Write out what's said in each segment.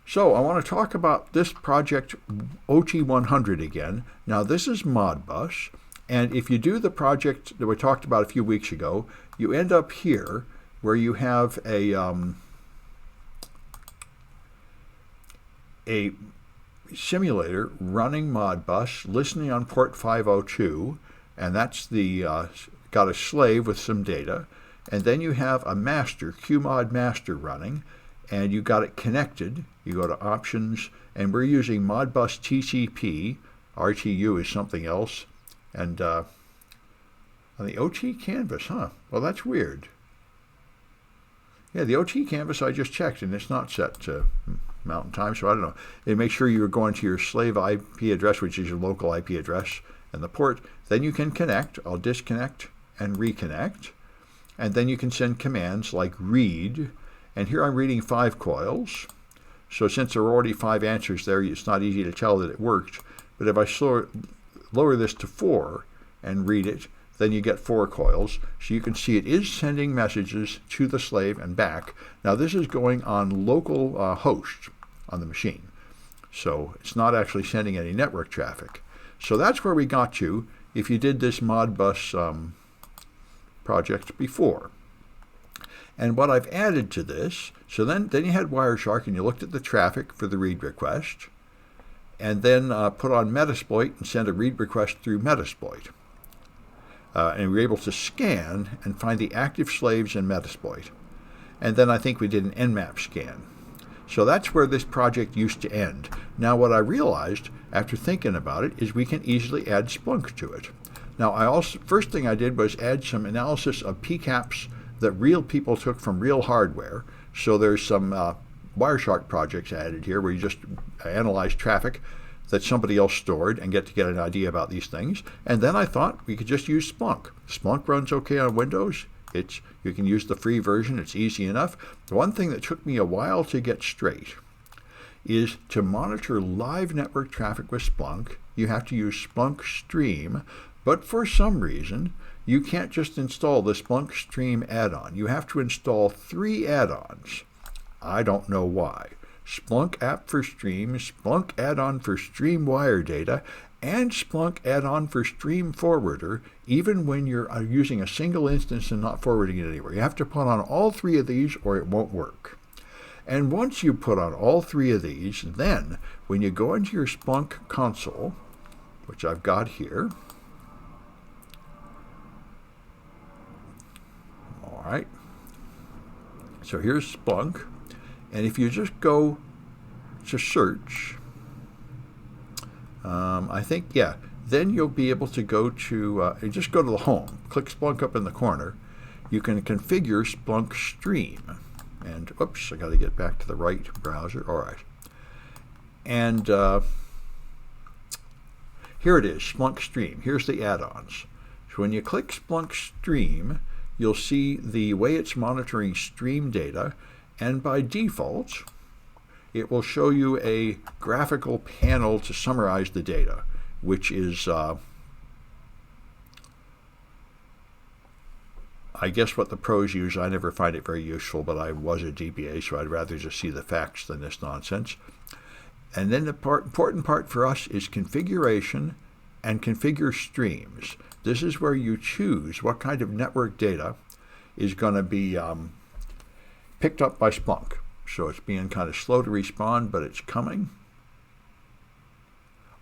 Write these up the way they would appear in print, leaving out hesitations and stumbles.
So I want to talk about this project OT100 again. Now this is Modbus, and if you do the project that we talked about a few weeks ago, you end up here where you have a simulator running Modbus, listening on port 502, and that's the got a slave with some data, and then you have a master, QMod master running, and you got it connected. You go to options, and we're using Modbus TCP. RTU is something else, and on the OT canvas, huh? Well, that's weird. Yeah, the OT canvas I just checked, and it's not set to Mountain Time, so I don't know. And make sure you're going to your slave IP address, which is your local IP address, and the port. Then you can connect. I'll disconnect and reconnect. And then you can send commands like read. And here I'm reading 5 coils. So since there are already 5 answers there, it's not easy to tell that it worked. But if I lower this to 4 and read it, then you get 4 coils. So you can see it is sending messages to the slave and back. Now this is going on local host on the machine. So it's not actually sending any network traffic. So that's where we got to if you did this Modbus project before. And what I've added to this, so then you had Wireshark and you looked at the traffic for the read request, and then put on Metasploit and send a read request through Metasploit. And we were able to scan and find the active slaves in Metasploit. And then I think we did an Nmap scan. So that's where this project used to end. Now what I realized after thinking about it is we can easily add Splunk to it. Now first thing I did was add some analysis of PCAPs that real people took from real hardware. So there's some Wireshark projects added here where you just analyze traffic that somebody else stored and get an idea about these things. And then I thought we could just use Splunk. Splunk runs okay on Windows. You can use the free version. It's easy enough. The one thing that took me a while to get straight is to monitor live network traffic with Splunk. You have to use Splunk Stream, but for some reason, you can't just install the Splunk Stream add-on. You have to install 3 add-ons. I don't know why. Splunk app for Stream, Splunk add-on for Stream wire data, and Splunk add-on for Stream forwarder, even when you're using a single instance and not forwarding it anywhere. You have to put on all 3 of these or it won't work. And once you put on all 3 of these, then when you go into your Splunk console, which I've got here, all right, so here's Splunk. And if you just go to search, I think, yeah, then you'll be able to go to, just go to the home, click Splunk up in the corner. You can configure Splunk Stream. And, oops, I got to get back to the right browser. All right. And here it is, Splunk Stream. Here's the add-ons. So when you click Splunk Stream, you'll see the way it's monitoring stream data. And by default, it will show you a graphical panel to summarize the data, which is, I guess, what the pros use. I never find it very useful, but I was a DBA, so I'd rather just see the facts than this nonsense. And then the important part for us is configuration and configure streams. This is where you choose what kind of network data is going to be picked up by Splunk. So it's being kind of slow to respond, but it's coming.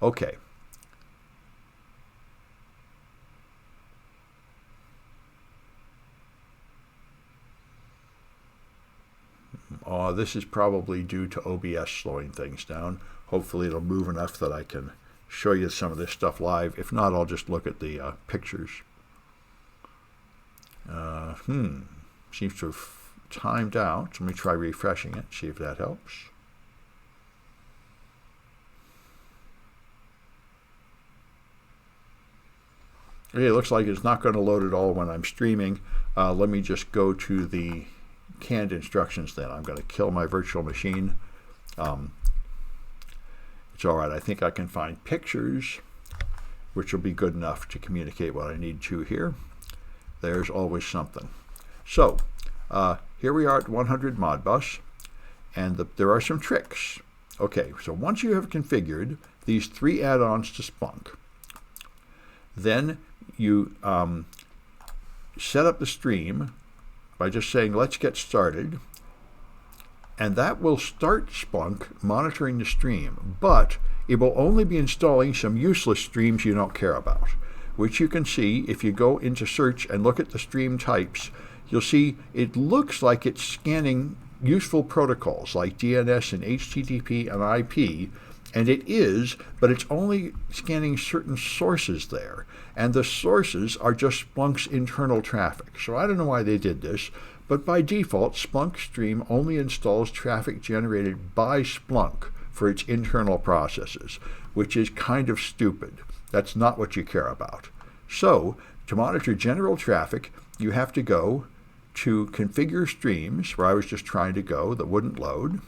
Okay. This is probably due to OBS slowing things down. Hopefully it'll move enough that I can show you some of this stuff live. If not, I'll just look at the pictures. Seems to have timed out. Let me try refreshing it, see if that helps. Okay, it looks like it's not going to load at all when I'm streaming. Let me just go to the canned instructions then. I'm going to kill my virtual machine. It's all right. I think I can find pictures, which will be good enough to communicate what I need to here. There's always something. So here we are at 100 Modbus, and there are some tricks. Okay, so once you have configured these 3 add-ons to Splunk, then you set up the stream by just saying, let's get started. And that will start Splunk monitoring the stream, but it will only be installing some useless streams you don't care about, which you can see if you go into search and look at the stream types. You'll see it looks like it's scanning useful protocols like DNS and HTTP and IP, and it is, but it's only scanning certain sources there, and the sources are just Splunk's internal traffic. So I don't know why they did this, but by default, Splunk Stream only installs traffic generated by Splunk for its internal processes, which is kind of stupid. That's not what you care about. So, to monitor general traffic, you have to go to Configure Streams, where I was just trying to go, that wouldn't load,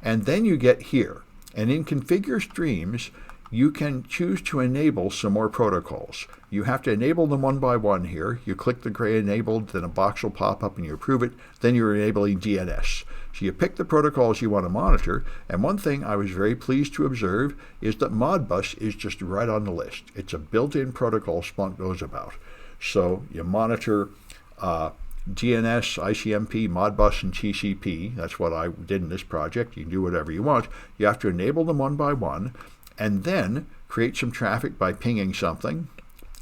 and then you get here. And in Configure Streams, you can choose to enable some more protocols. You have to enable them one by one here. You click the gray enabled, then a box will pop up and you approve it. Then you're enabling DNS. So you pick the protocols you want to monitor, and one thing I was very pleased to observe is that Modbus is just right on the list. It's a built-in protocol Splunk knows about. So you monitor DNS, ICMP, Modbus, and TCP. That's what I did in this project. You can do whatever you want. You have to enable them one by one, and then create some traffic by pinging something.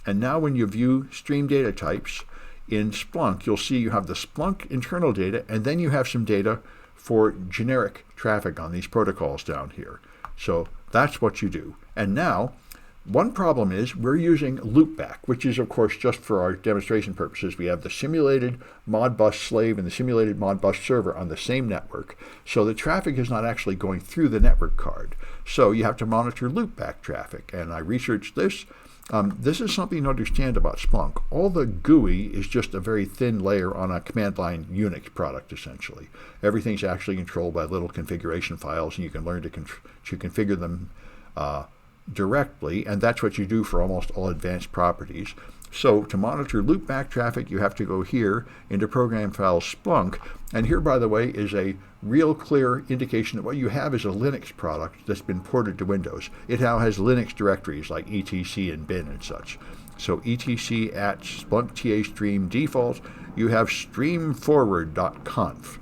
And now when you view stream data types in Splunk, you'll see you have the Splunk internal data, and then you have some data for generic traffic on these protocols down here. So that's what you do. And now, one problem is we're using loopback, which is, of course, just for our demonstration purposes. We have the simulated Modbus slave and the simulated Modbus server on the same network. So the traffic is not actually going through the network card. So you have to monitor loopback traffic. And I researched this. This is something to understand about Splunk. All the GUI is just a very thin layer on a command line Unix product, essentially. Everything's actually controlled by little configuration files, and you can learn to configure them directly, and that's what you do for almost all advanced properties. So to monitor loopback traffic, you have to go here into Program Files Splunk, and here, by the way, is a real clear indication that what you have is a Linux product that's been ported to Windows. It now has Linux directories like etc and bin and such. So etc at Splunk TA stream default, you have streamforward.conf.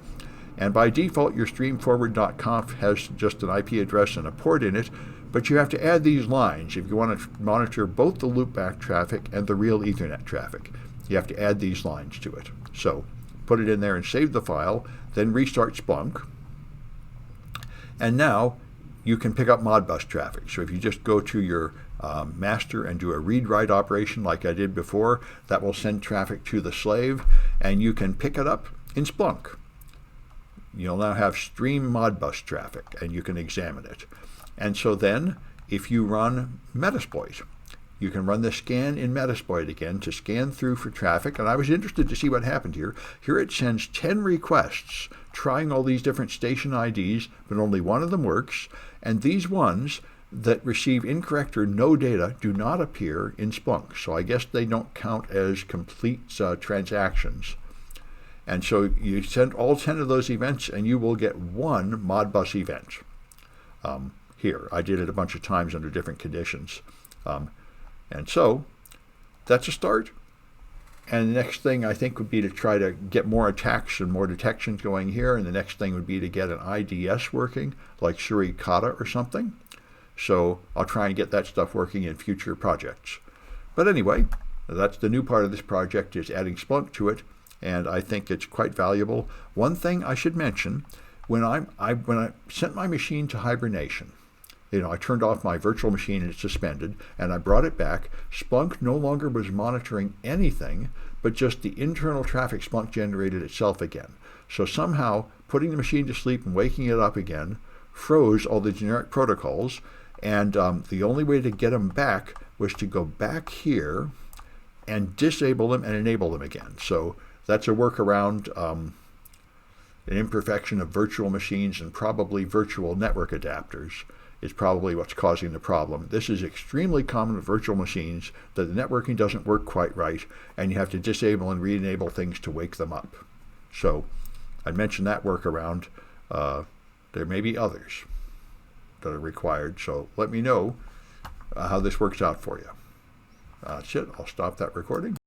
And by default, your streamforward.conf has just an IP address and a port in it, but you have to add these lines if you want to monitor both the loopback traffic and the real Ethernet traffic. You have to add these lines to it. So put it in there and save the file, then restart Splunk. And now you can pick up Modbus traffic. So if you just go to your master and do a read-write operation like I did before, that will send traffic to the slave, and you can pick it up in Splunk. You'll now have stream Modbus traffic, and you can examine it. And so then, if you run Metasploit, you can run the scan in Metasploit again to scan through for traffic. And I was interested to see what happened here. Here it sends 10 requests trying all these different station IDs, but only one of them works. And these ones that receive incorrect or no data do not appear in Splunk. So I guess they don't count as complete transactions. And so you send all 10 of those events, and you will get one Modbus event. Here, I did it a bunch of times under different conditions. And so that's a start. And the next thing I think would be to try to get more attacks and more detections going here. And the next thing would be to get an IDS working, like Suricata or something. So I'll try and get that stuff working in future projects. But anyway, that's the new part of this project, is adding Splunk to it. And I think it's quite valuable. One thing I should mention, when I sent my machine to hibernation, I turned off my virtual machine and it's suspended, and I brought it back. Splunk no longer was monitoring anything, but just the internal traffic Splunk generated itself again. So somehow, putting the machine to sleep and waking it up again froze all the generic protocols, and the only way to get them back was to go back here and disable them and enable them again. So that's a workaround, an imperfection of virtual machines and probably virtual network adapters is probably what's causing the problem. This is extremely common with virtual machines, that the networking doesn't work quite right, and you have to disable and re-enable things to wake them up. So I mentioned that workaround. There may be others. that are required. So let me know how this works out for you. That's it. I'll stop that recording.